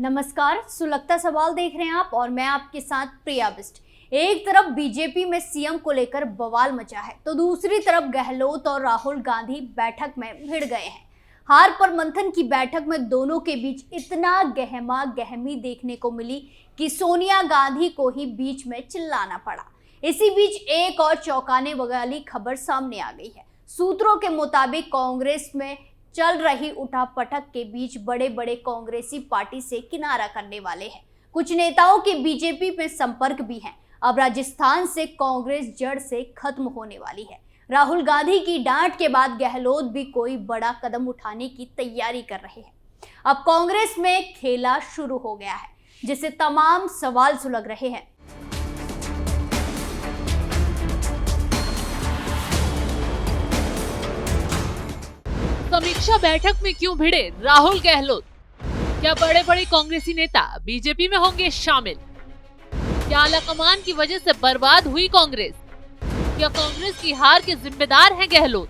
नमस्कार, सुलगता सवाल देख रहे हैं आप और मैं आपके साथ प्रिया बिस्ट। एक तरफ बीजेपी में सीएम को लेकर बवाल मचा है तो दूसरी तरफ गहलोत और राहुल गांधी बैठक में भिड़ गए हैं। हार पर मंथन की बैठक में दोनों के बीच इतना गहमा गहमी देखने को मिली कि सोनिया गांधी को ही बीच में चिल्लाना पड़ा। इसी बीच एक और चौंकाने वाली खबर सामने आ गई है। सूत्रों के मुताबिक कांग्रेस में चल रही उठापटक के बीच बड़े बड़े कांग्रेसी पार्टी से किनारा करने वाले हैं। कुछ नेताओं के बीजेपी में संपर्क भी हैं। अब राजस्थान से कांग्रेस जड़ से खत्म होने वाली है। राहुल गांधी की डांट के बाद गहलोत भी कोई बड़ा कदम उठाने की तैयारी कर रहे हैं। अब कांग्रेस में खेला शुरू हो गया है, जिससे तमाम सवाल सुलग रहे हैं। समीक्षा बैठक में क्यों भिड़े राहुल गहलोत? क्या बड़े बड़े कांग्रेसी नेता बीजेपी में होंगे शामिल? क्या आलाकमान की वजह से बर्बाद हुई कांग्रेस? क्या कांग्रेस की हार के जिम्मेदार हैं गहलोत?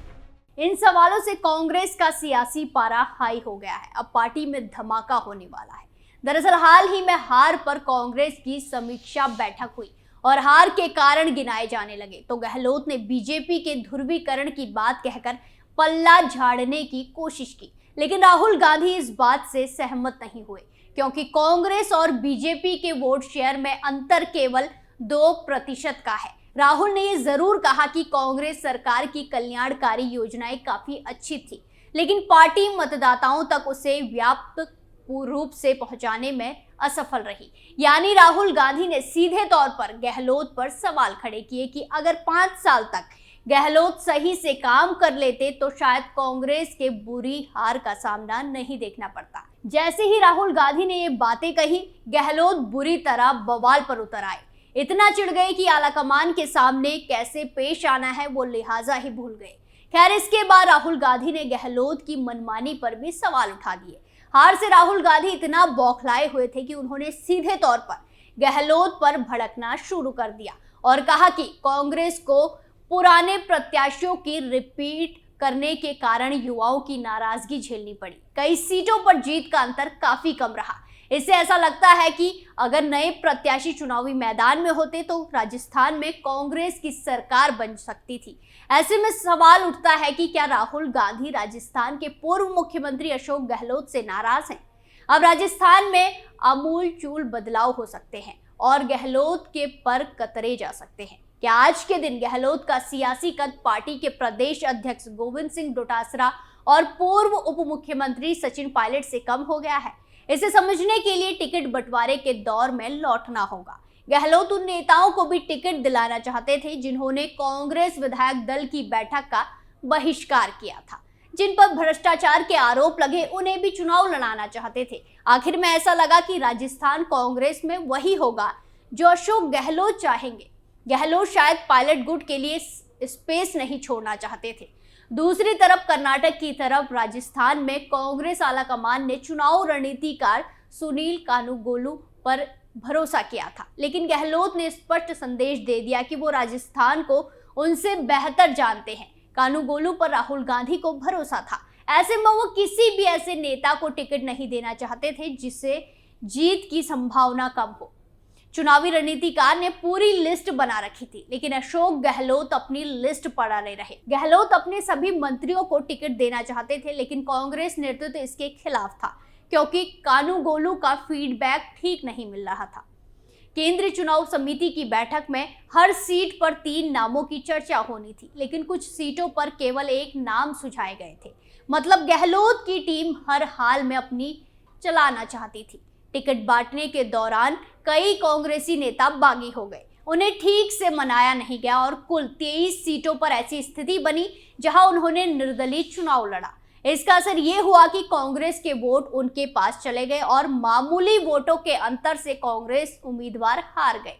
इन सवालों से कांग्रेस का सियासी पारा हाई हो गया है। अब पार्टी में धमाका होने वाला है। दरअसल हाल ही में हार पर कांग्रेस की समीक्षा बैठक हुई और हार के कारण गिनाए जाने लगे तो गहलोत ने बीजेपी के ध्रुवीकरण की बात कहकर पल्ला झाड़ने की कोशिश की, लेकिन राहुल गांधी इस बात से सहमत नहीं हुए क्योंकि कांग्रेस और बीजेपी के वोट शेयर में अंतर केवल 2% का है। राहुल ने ये जरूर कहा कि कांग्रेस सरकार की कल्याणकारी योजनाएं काफी अच्छी थी, लेकिन पार्टी मतदाताओं तक उसे व्यापक रूप से पहुंचाने में असफल रही। यानी राहुल गांधी ने सीधे तौर पर गहलोत पर सवाल खड़े किए कि अगर 5 साल तक गहलोत सही से काम कर लेते तो शायद कांग्रेस के बुरी हार का सामना नहीं देखना पड़ता। जैसे ही राहुल गांधी ने ये बातें कही, गहलोत बुरी तरह बवाल पर उतर आए। इतना चिढ़ गए कि आलाकमान के सामने कैसे पेश आना है वो लिहाजा ही भूल गए। खैर, इसके बाद राहुल गांधी ने गहलोत की मनमानी पर भी सवाल उठा दिए। हार से राहुल गांधी इतना बौखलाए हुए थे कि उन्होंने सीधे तौर पर गहलोत पर भड़कना शुरू कर दिया और कहा कि कांग्रेस को पुराने प्रत्याशियों की रिपीट करने के कारण युवाओं की नाराजगी झेलनी पड़ी। कई सीटों पर जीत का अंतर काफी कम रहा। इससे ऐसा लगता है कि अगर नए प्रत्याशी चुनावी मैदान में होते तो राजस्थान में कांग्रेस की सरकार बन सकती थी। ऐसे में सवाल उठता है कि क्या राहुल गांधी राजस्थान के पूर्व मुख्यमंत्री अशोक गहलोत से नाराज हैं? अब राजस्थान में आमूलचूल बदलाव हो सकते हैं और गहलोत के पर कतरे जा सकते हैं। क्या आज के दिन गहलोत का सियासी कद पार्टी के प्रदेश अध्यक्ष गोविंद सिंह डोटासरा और पूर्व उप मुख्यमंत्री सचिन पायलट से कम हो गया है? इसे समझने के लिए टिकट बंटवारे के दौर में लौटना होगा। गहलोत उन नेताओं को भी टिकट दिलाना चाहते थे जिन्होंने कांग्रेस विधायक दल की बैठक का बहिष्कार किया था। जिन पर भ्रष्टाचार के आरोप लगे उन्हें भी चुनाव लड़ाना चाहते थे। आखिर में ऐसा लगा कि राजस्थान कांग्रेस में वही होगा जो अशोक गहलोत चाहेंगे। गहलोत शायद पायलट गुट के लिए स्पेस नहीं छोड़ना चाहते थे। दूसरी तरफ कर्नाटक की तरफ राजस्थान में कांग्रेस आलाकमान ने चुनाव रणनीतिकार सुनील कानूगोलू पर भरोसा किया था, लेकिन गहलोत ने स्पष्ट संदेश दे दिया कि वो राजस्थान को उनसे बेहतर जानते हैं। कानूगोलू पर राहुल गांधी को भरोसा था। ऐसे में वो किसी भी ऐसे नेता को टिकट नहीं देना चाहते थे जिससे जीत की संभावना कम हो। चुनावी रणनीतिकार ने पूरी लिस्ट बना रखी थी, लेकिन अशोक गहलोत अपनी लिस्ट पर अड़े रहे। गहलोत अपने सभी मंत्रियों को टिकट देना चाहते थे, लेकिन कांग्रेस नेतृत्व इसके खिलाफ था क्योंकि कानूगोलू का फीडबैक ठीक नहीं मिल रहा था। केंद्रीय चुनाव समिति की बैठक में हर सीट पर 3 नामों की चर्चा होनी थी, लेकिन कुछ सीटों पर केवल एक नाम सुझाए गए थे। मतलब गहलोत की टीम हर हाल में अपनी चलाना चाहती थी। टिकट बांटने के दौरान कई कांग्रेसी नेता बागी हो गए, उन्हें ठीक से मनाया नहीं गया और कुल 23 सीटों पर ऐसी स्थिति बनी जहां उन्होंने निर्दलीय चुनाव लड़ा। इसका असर ये हुआ कि कांग्रेस के वोट उनके पास चले गए और मामूली वोटों के अंतर से कांग्रेस उम्मीदवार हार गए।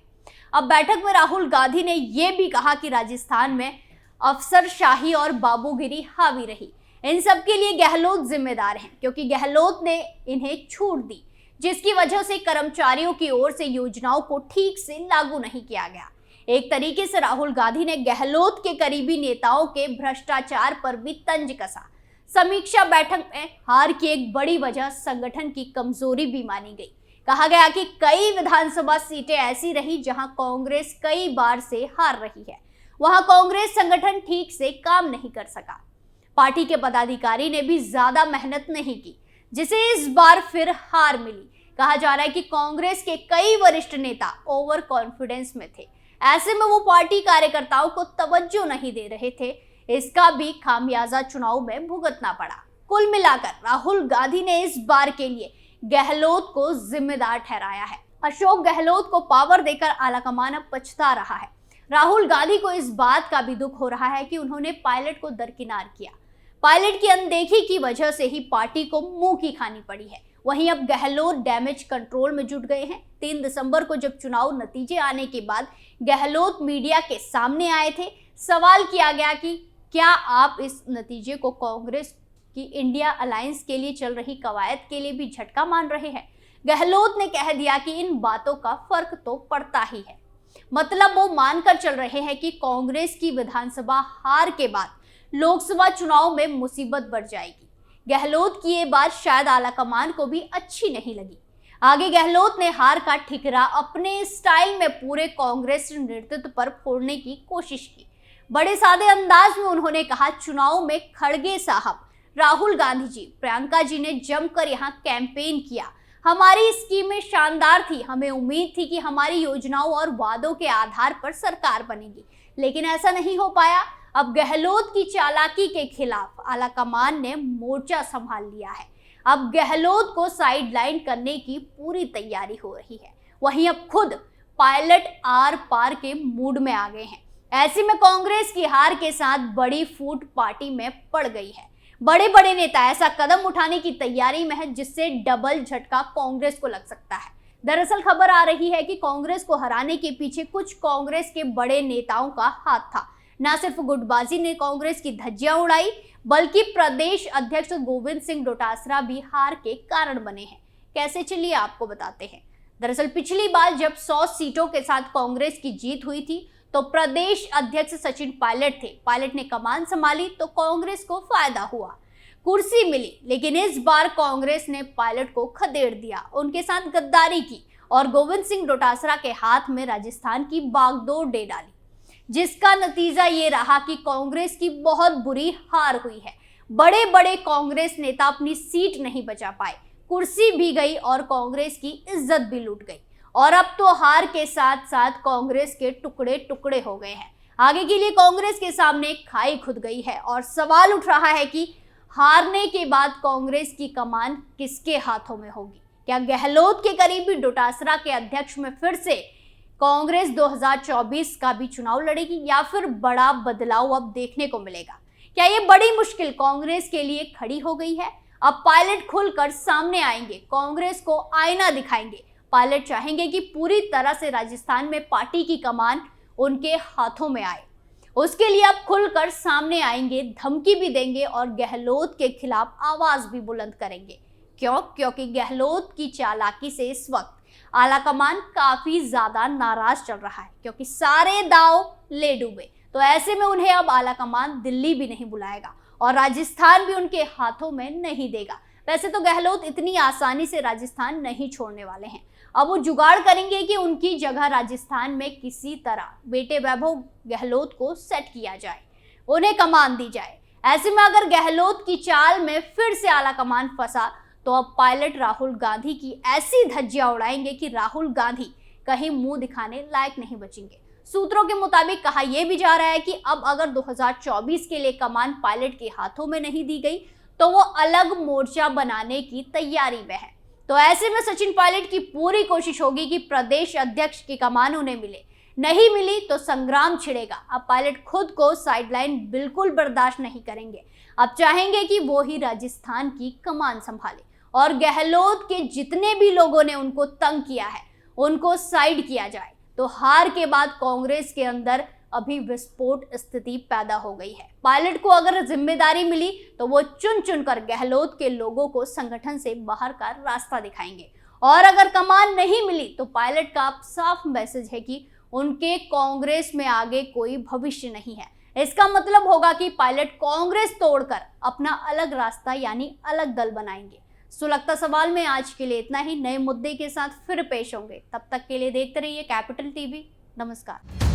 अब बैठक में राहुल गांधी ने यह भी कहा कि राजस्थान में अफसरशाही और बाबूगिरी हावी रही। इन सब के लिए गहलोत जिम्मेदार हैं क्योंकि गहलोत ने इन्हें छूट दी, जिसकी वजह से कर्मचारियों की ओर से योजनाओं को ठीक से लागू नहीं किया गया। एक तरीके से राहुल गांधी ने गहलोत के करीबी नेताओं के भ्रष्टाचार पर भी तंज कसा। समीक्षा बैठक में हार की एक बड़ी वजह संगठन की कमजोरी भी मानी गई। कहा गया कि कई विधानसभा सीटें ऐसी रही जहां कांग्रेस कई बार से हार रही है। वहां कांग्रेस संगठन ठीक से काम नहीं कर सका। पार्टी के पदाधिकारी ने भी ज्यादा मेहनत नहीं की, जिसे इस बार फिर हार मिली। कहा जा रहा है कि कांग्रेस के कई वरिष्ठ नेता ओवर कॉन्फिडेंस में थे। ऐसे में वो पार्टी कार्यकर्ताओं को तवज्जो नहीं दे रहे थे। इसका भी खामियाजा चुनाव में भुगतना पड़ा। कुल मिलाकर राहुल गांधी ने इस बार के लिए गहलोत को जिम्मेदार ठहराया है। अशोक गहलोत को पावर देकर आलाकमान अब पछता रहा है। राहुल गांधी को इस बात का भी दुख हो रहा है कि उन्होंने पायलट को दरकिनार किया। पायलट की अनदेखी की वजह से ही पार्टी को मुंह की खानी पड़ी है। वहीं अब गहलोत डैमेज कंट्रोल में जुट गए हैं। 3 दिसंबर को जब चुनाव नतीजे आने के बाद गहलोत मीडिया के सामने आए थे, सवाल किया गया कि क्या आप इस नतीजे को कांग्रेस की इंडिया अलायंस के लिए चल रही कवायद के लिए भी झटका मान रहे हैं। गहलोत ने कह दिया कि इन बातों का फर्क तो पड़ता ही है। मतलब वो मानकर चल रहे हैं कि कांग्रेस की विधानसभा हार के बाद लोकसभा चुनाव में मुसीबत बढ़ जाएगी। गहलोत की ये बात शायद आलाकमान को भी अच्छी नहीं लगी। आगे गहलोत ने हार का ठिकरा अपने स्टाइल में पूरे कांग्रेस नेतृत्व पर फोड़ने की कोशिश की। बड़े सादे अंदाज में उन्होंने कहा, चुनाव में खड़गे साहब, राहुल गांधी जी, प्रियंका जी ने जमकर यहाँ कैंपेन किया। हमारी स्कीमें शानदार थी। हमें उम्मीद थी कि हमारी योजनाओं और वादों के आधार पर सरकार बनेगी, लेकिन ऐसा नहीं हो पाया। अब गहलोत की चालाकी के खिलाफ आलाकमान ने मोर्चा संभाल लिया है। अब गहलोत को साइडलाइन करने की पूरी तैयारी हो रही है। वहीं अब खुद पायलट आर पार के मूड में आ गए हैं। ऐसे में कांग्रेस की हार के साथ बड़ी फूट पार्टी में पड़ गई है। बड़े बड़े नेता ऐसा कदम उठाने की तैयारी में है जिससे डबल झटका कांग्रेस को लग सकता है। दरअसल खबर आ रही है कि कांग्रेस को हराने के पीछे कुछ कांग्रेस के बड़े नेताओं का हाथ था। न सिर्फ गुटबाजी ने कांग्रेस की धज्जियां उड़ाई, बल्कि प्रदेश अध्यक्ष गोविंद सिंह डोटासरा भी हार के कारण बने हैं। कैसे, चलिए आपको बताते हैं। दरअसल पिछली बार जब 100 सीटों के साथ कांग्रेस की जीत हुई थी तो प्रदेश अध्यक्ष सचिन पायलट थे। पायलट ने कमान संभाली तो कांग्रेस को फायदा हुआ, कुर्सी मिली। लेकिन इस बार कांग्रेस ने पायलट को खदेड़ दिया, उनके साथ गद्दारी की और गोविंद सिंह डोटासरा के हाथ में राजस्थान की बागडोर दे डाली, जिसका नतीजा ये रहा कि कांग्रेस की बहुत बुरी हार हुई है। बड़े बड़े कांग्रेस नेता अपनी सीट नहीं बचा पाए, कुर्सी भी गई और कांग्रेस की इज्जत भी लूट गई। और अब तो हार के साथ साथ कांग्रेस के टुकड़े टुकड़े हो गए हैं। आगे के लिए कांग्रेस के सामने खाई खुद गई है और सवाल उठ रहा है कि हारने के बाद कांग्रेस की कमान किसके हाथों में होगी। क्या गहलोत के करीबी डोटासरा के अध्यक्ष में फिर से कांग्रेस 2024 का भी चुनाव लड़ेगी या फिर बड़ा बदलाव अब देखने को मिलेगा? क्या ये बड़ी मुश्किल कांग्रेस के लिए खड़ी हो गई है? अब पायलट खुलकर सामने आएंगे, कांग्रेस को आईना दिखाएंगे। पायलट चाहेंगे कि पूरी तरह से राजस्थान में पार्टी की कमान उनके हाथों में आए। उसके लिए अब खुलकर सामने आएंगे, धमकी भी देंगे और गहलोत के खिलाफ आवाज भी बुलंद करेंगे। क्यों? क्योंकि गहलोत की चालाकी से इस वक्त आलाकमान काफी ज्यादा नाराज चल रहा है, क्योंकि सारे दांव ले डूबे। तो ऐसे में उन्हें अब आलाकमान दिल्ली भी नहीं बुलाएगा और राजस्थान भी उनके हाथों में नहीं देगा। वैसे तो गहलोत इतनी आसानी से राजस्थान नहीं छोड़ने वाले हैं। अब वो जुगाड़ करेंगे कि उनकी जगह राजस्थान में किसी तरह बेटे वैभव गहलोत को सेट किया जाए, उन्हें कमान दी जाए। ऐसे में अगर गहलोत की चाल में फिर से आलाकमान फंसा तो अब पायलट राहुल गांधी की ऐसी धज्जियां उड़ाएंगे कि राहुल गांधी कहीं मुंह दिखाने लायक नहीं बचेंगे। सूत्रों के मुताबिक कहा यह भी जा रहा है कि अब अगर 2024 के लिए कमान पायलट के हाथों में नहीं दी गई तो वो अलग मोर्चा बनाने की तैयारी में है। तो ऐसे में सचिन पायलट की पूरी कोशिश होगी कि प्रदेश अध्यक्ष की कमान उन्हें मिले। नहीं मिली तो संग्राम छिड़ेगा। अब पायलट खुद को साइडलाइन बिल्कुल बर्दाश्त नहीं करेंगे। अब चाहेंगे कि वो ही राजस्थान की कमान संभाले और गहलोत के जितने भी लोगों ने उनको तंग किया है उनको साइड किया जाए। तो हार के बाद कांग्रेस के अंदर अभी विस्फोट स्थिति पैदा हो गई है। पायलट को अगर जिम्मेदारी मिली तो वो चुन चुनकर गहलोत के लोगों को संगठन से बाहर का रास्ता दिखाएंगे और अगर कमान नहीं मिली तो पायलट का साफ मैसेज है कि उनके कांग्रेस में आगे कोई भविष्य नहीं है। इसका मतलब होगा कि पायलट कांग्रेस तोड़कर अपना अलग रास्ता यानी अलग दल बनाएंगे। सुलगता सवाल में आज के लिए इतना ही। नए मुद्दे के साथ फिर पेश होंगे, तब तक के लिए देखते रहिए कैपिटल टीवी। नमस्कार।